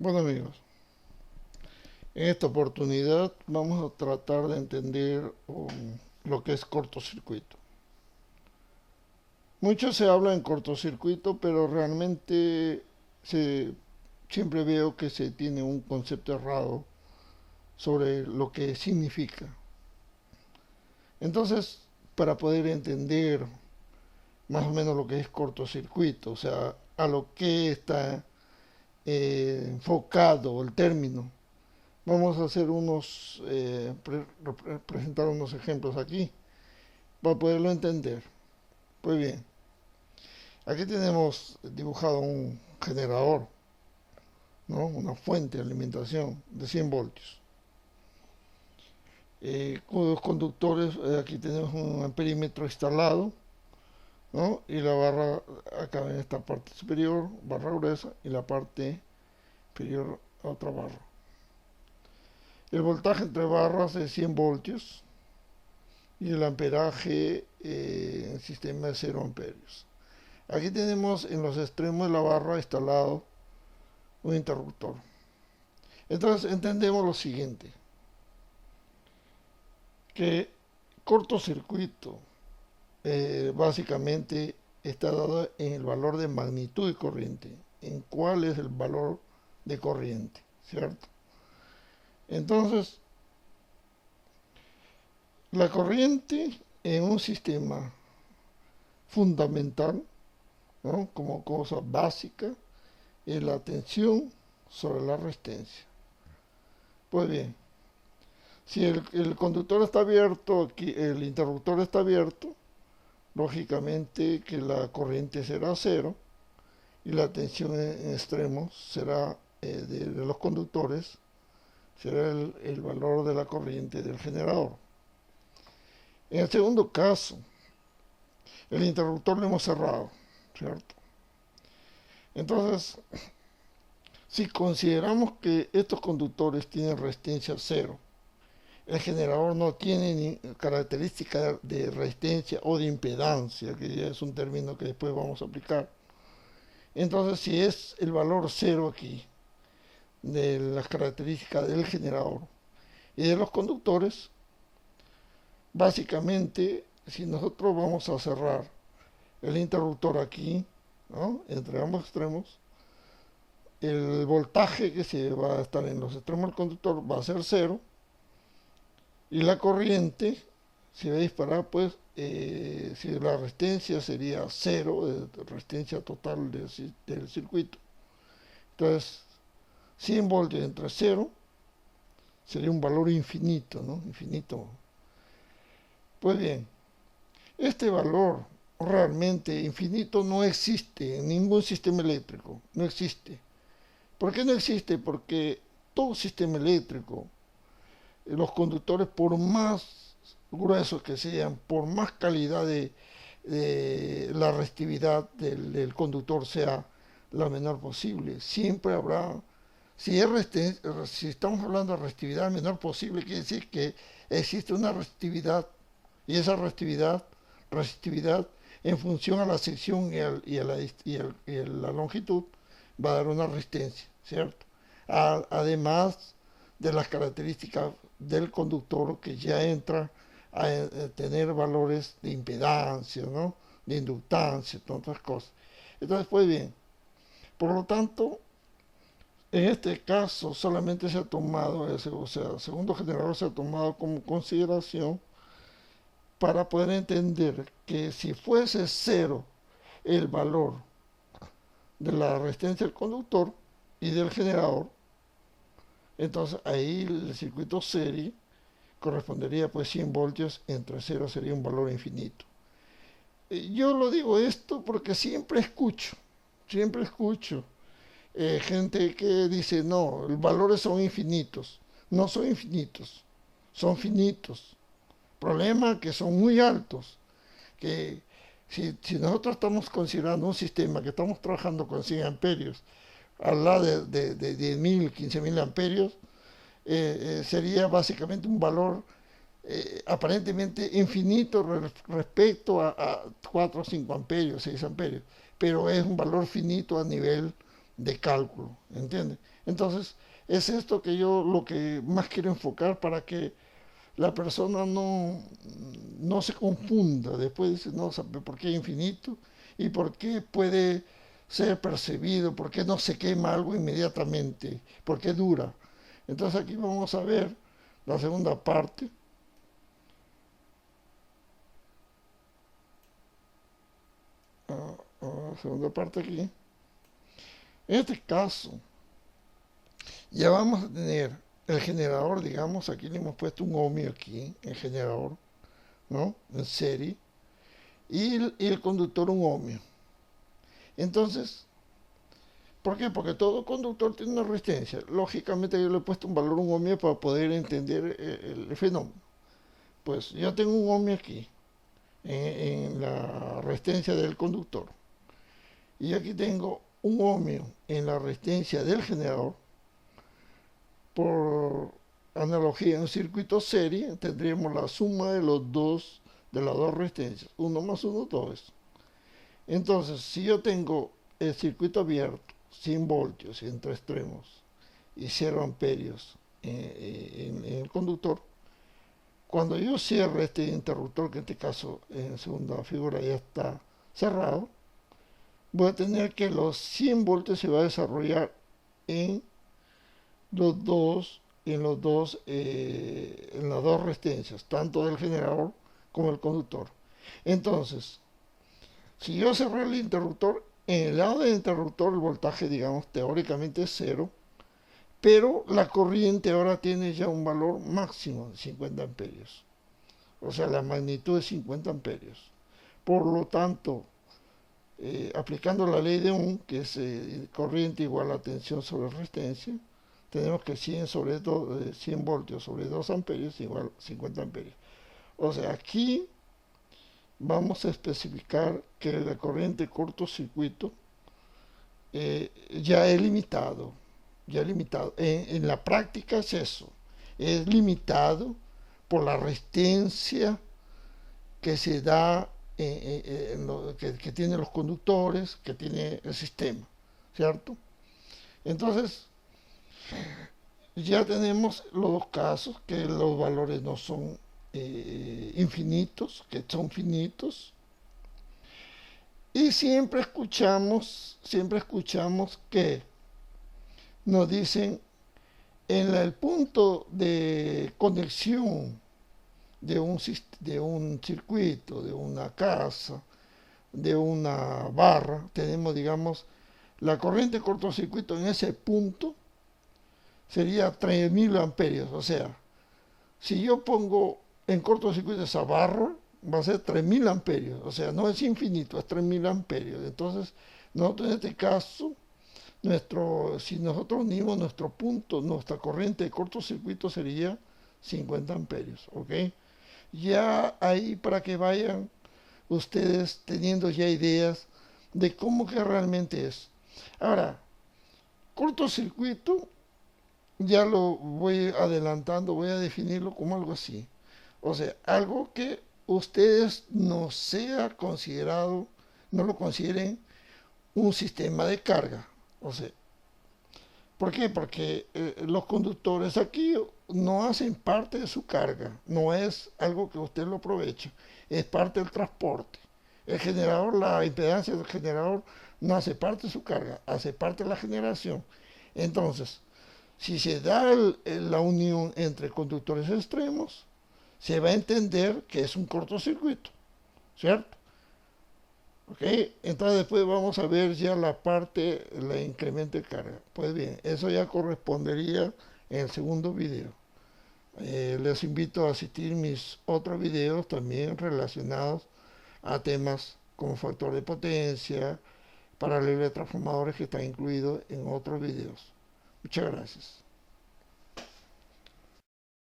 Bueno amigos, en esta oportunidad vamos a tratar de entender lo que es cortocircuito. Mucho se habla en cortocircuito, pero realmente se, siempre veo que se tiene un concepto errado sobre lo que significa. Entonces, para poder entender más o menos lo que es cortocircuito, o sea, a lo que está enfocado el término, vamos a hacer presentar unos ejemplos aquí para poderlo entender. Pues bien, aquí tenemos dibujado un generador, ¿no? Una fuente de alimentación de 100 voltios. Con los conductores, aquí tenemos un perímetro instalado, ¿no? Y la barra acá en esta parte superior, barra gruesa, y la parte inferior, otra barra. El voltaje entre barras es 100 voltios y el amperaje en sistema de 0 amperios. Aquí tenemos en los extremos de la barra instalado un interruptor. Entonces entendemos lo siguiente, que cortocircuito básicamente está dado en el valor de magnitud de corriente, en cuál es el valor de corriente, ¿cierto? Entonces, la corriente en un sistema fundamental, ¿no? Como cosa básica, es la tensión sobre la resistencia. Pues bien, si el conductor está abierto, aquí el interruptor está abierto, lógicamente que la corriente será cero y la tensión en extremos será de los conductores, será el valor de la corriente del generador. En el segundo caso, el interruptor lo hemos cerrado, ¿cierto? Entonces, si consideramos que estos conductores tienen resistencia cero, el generador no tiene ni característica de resistencia o de impedancia, que ya es un término que después vamos a aplicar. Entonces, si es el valor cero aquí de las características del generador y de los conductores, básicamente, si nosotros vamos a cerrar el interruptor aquí, ¿no? Entre ambos extremos, el voltaje que se va a estar en los extremos del conductor va a ser cero y la corriente se va a disparar, pues, si la resistencia sería cero, de resistencia total del circuito. Entonces, 100 voltios entre cero sería un valor infinito, ¿no? Infinito. Pues bien, este valor realmente infinito no existe en ningún sistema eléctrico, no existe. ¿Por qué no existe? Porque todo sistema eléctrico, los conductores, por más gruesos que sean, por más calidad de la resistividad del conductor sea la menor posible, siempre habrá, si estamos hablando de resistividad menor posible, quiere decir que existe una resistividad y esa resistividad en función a la sección y a la longitud va a dar una resistencia, ¿cierto? Además de las características del conductor que ya entra a tener valores de impedancia, ¿no? De inductancia, entre otras cosas. Entonces, pues bien, por lo tanto, en este caso solamente se ha tomado, o sea, el segundo generador se ha tomado como consideración para poder entender que si fuese cero el valor de la resistencia del conductor y del generador, entonces ahí el circuito serie correspondería pues 100 voltios entre cero sería un valor infinito. Yo lo digo esto porque siempre escucho gente que dice no, los valores son infinitos. No son infinitos, son finitos. Problema que son muy altos, que si nosotros estamos considerando un sistema que estamos trabajando con 100 amperios, al lado de 10.000, 15.000 amperios, sería básicamente un valor aparentemente infinito respecto a 4 o 5 amperios, 6 amperios, pero es un valor finito a nivel de cálculo, ¿entiendes? Entonces, es esto que yo lo que más quiero enfocar para que la persona no se confunda. Después dice, no, ¿sabe por qué infinito? ¿Y por qué puede ser percibido? ¿Por qué no se quema algo inmediatamente? ¿Por qué dura? Entonces aquí vamos a ver la segunda parte. La segunda parte aquí. En este caso, ya vamos a tener el generador, digamos, aquí le hemos puesto un ohmio aquí, el generador, ¿no? En serie. Y el conductor un ohmio. Entonces, ¿por qué? Porque todo conductor tiene una resistencia. Lógicamente yo le he puesto un valor, un ohmio, para poder entender el fenómeno. Pues yo tengo un ohmio aquí, en la resistencia del conductor. Y aquí tengo un ohmio en la resistencia del generador. Por analogía, en un circuito serie tendríamos la suma de las dos resistencias. 1 más 1, 2. Entonces, si yo tengo el circuito abierto, 100 voltios entre extremos y 0 amperios en el conductor, cuando yo cierre este interruptor, que en este caso en segunda figura ya está cerrado, voy a tener que los 100 voltios se va a desarrollar en los dos, en las dos resistencias, tanto del generador como el conductor. Entonces, si yo cerré el interruptor, en el lado del interruptor el voltaje, digamos, teóricamente es cero, pero la corriente ahora tiene ya un valor máximo de 50 amperios. O sea, la magnitud es 50 amperios. Por lo tanto, aplicando la ley de Ohm, que es corriente igual a tensión sobre resistencia, tenemos que 100 voltios sobre 2 amperios igual a 50 amperios. O sea, aquí vamos a especificar que la corriente cortocircuito ya es limitado. En la práctica es eso. Es limitado por la resistencia que se da, que tienen los conductores, que tiene el sistema, ¿cierto? Entonces, ya tenemos los dos casos, que los valores no son infinitos, que son finitos. Y siempre escuchamos que nos dicen en el punto de conexión de un circuito, de una casa, de una barra, tenemos, digamos, la corriente de cortocircuito en ese punto sería 3000 amperios. O sea, si yo pongo en cortocircuito esa barra, va a ser 3000 amperios. O sea, no es infinito, es 3000 amperios. Entonces, nosotros en este caso, si nosotros unimos nuestro punto, nuestra corriente de cortocircuito sería 50 amperios. ¿Ok? Ya ahí para que vayan ustedes teniendo ya ideas de cómo que realmente es. Ahora, cortocircuito, ya lo voy adelantando, voy a definirlo como algo así. O sea, algo que ustedes no sea considerado, no lo consideren un sistema de carga. O sea, ¿por qué? Porque los conductores aquí no hacen parte de su carga, no es algo que usted lo aproveche, es parte del transporte. El generador, la impedancia del generador no hace parte de su carga, hace parte de la generación. Entonces, si se da la unión entre conductores extremos, se va a entender que es un cortocircuito, ¿cierto? ¿Ok? Entonces después vamos a ver ya la parte, la incremento de carga. Pues bien, eso ya correspondería en el segundo video. Les invito a asistir mis otros videos también relacionados a temas como factor de potencia, paralelo de transformadores, que están incluidos en otros videos. Muchas gracias.